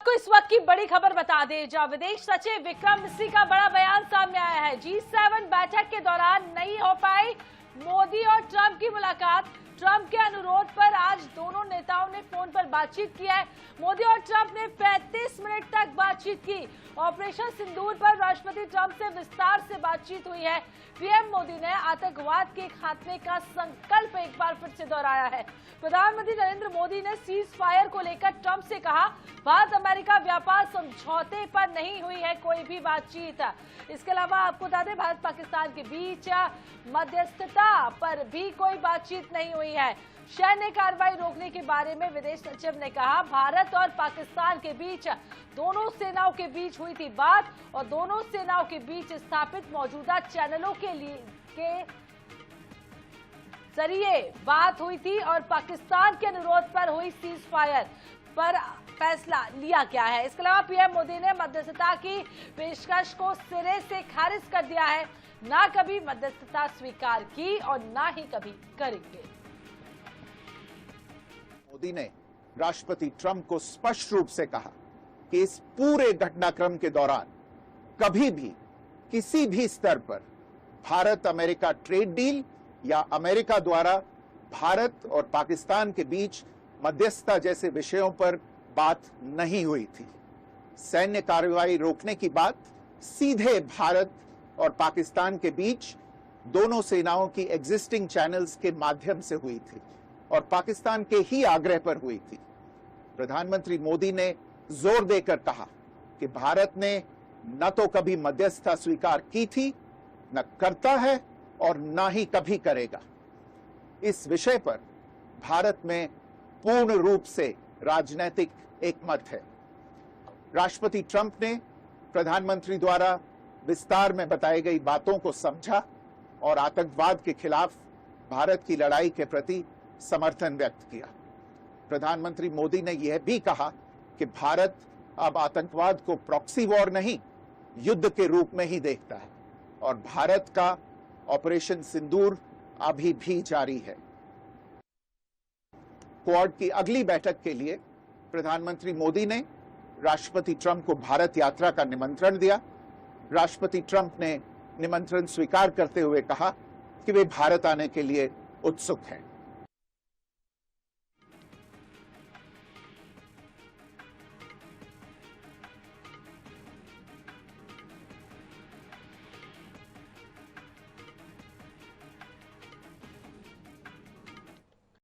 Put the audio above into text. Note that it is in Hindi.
आपको इस वक्त की बड़ी खबर बता दें, जहां विदेश सचिव विक्रम मिस्री का बड़ा बयान सामने आया है। G7 बैठक के दौरान नहीं हो पाई मोदी और ट्रंप की मुलाकात। ट्रंप के अनुरोध पर आज दोनों नेताओं ने फोन पर बातचीत की है। मोदी और ट्रंप ने 35 मिनट तक बातचीत की। ऑपरेशन सिंदूर पर राष्ट्रपति ट्रंप से विस्तार से बातचीत हुई है। पीएम मोदी ने आतंकवाद के खात्मे का संकल्प एक बार फिर से दोहराया है। प्रधानमंत्री नरेंद्र मोदी ने सीज फायर को लेकर ट्रंप से कहा, भारत अमेरिका व्यापार समझौते पर नहीं हुई है कोई भी बातचीत। इसके अलावा आपको बता दें, भारत पाकिस्तान के बीच मध्यस्थता पर भी कोई बातचीत नहीं हुई है। सैन्य कार्रवाई रोकने के बारे में विदेश सचिव ने कहा, भारत और पाकिस्तान के बीच दोनों सेनाओं के बीच हुई थी बात और दोनों सेनाओं के बीच स्थापित मौजूदा चैनलों के जरिए बात हुई थी और पाकिस्तान के अनुरोध पर हुई सीज फायर पर फैसला लिया गया है। इसके अलावा पीएम मोदी ने मध्यस्थता की पेशकश को सिरे से खारिज कर दिया है। ना कभी मध्यस्थता स्वीकार की और ना ही कभी करेंगे। मोदी ने राष्ट्रपति ट्रंप को स्पष्ट रूप से कहा कि इस पूरे घटनाक्रम के दौरान कभी भी किसी भी स्तर पर भारत अमेरिका ट्रेड डील या अमेरिका द्वारा भारत और पाकिस्तान के बीच मध्यस्थता जैसे विषयों पर बात नहीं हुई थी। सैन्य कार्रवाई रोकने की बात सीधे भारत और पाकिस्तान के बीच दोनों सेनाओं की एग्जिस्टिंग चैनल्स के माध्यम से हुई थी और पाकिस्तान के ही आग्रह पर हुई थी। प्रधानमंत्री मोदी ने जोर देकर कहा कि भारत ने न तो कभी मध्यस्थता स्वीकार की थी, न करता है और न ही कभी करेगा। इस विषय पर भारत में पूर्ण रूप से राजनीतिक एकमत है। राष्ट्रपति ट्रंप ने प्रधानमंत्री द्वारा विस्तार में बताई गई बातों को समझा और आतंकवाद के खिलाफ भारत की लड़ाई के प्रति समर्थन व्यक्त किया। प्रधानमंत्री मोदी ने यह भी कहा कि भारत अब आतंकवाद को प्रॉक्सी वॉर नहीं, युद्ध के रूप में ही देखता है और भारत का ऑपरेशन सिंदूर अभी भी जारी है। क्वाड की अगली बैठक के लिए प्रधानमंत्री मोदी ने राष्ट्रपति ट्रंप को भारत यात्रा का निमंत्रण दिया। राष्ट्रपति ट्रंप ने निमंत्रण स्वीकार करते हुए कहा कि वे भारत आने के लिए उत्सुक हैं।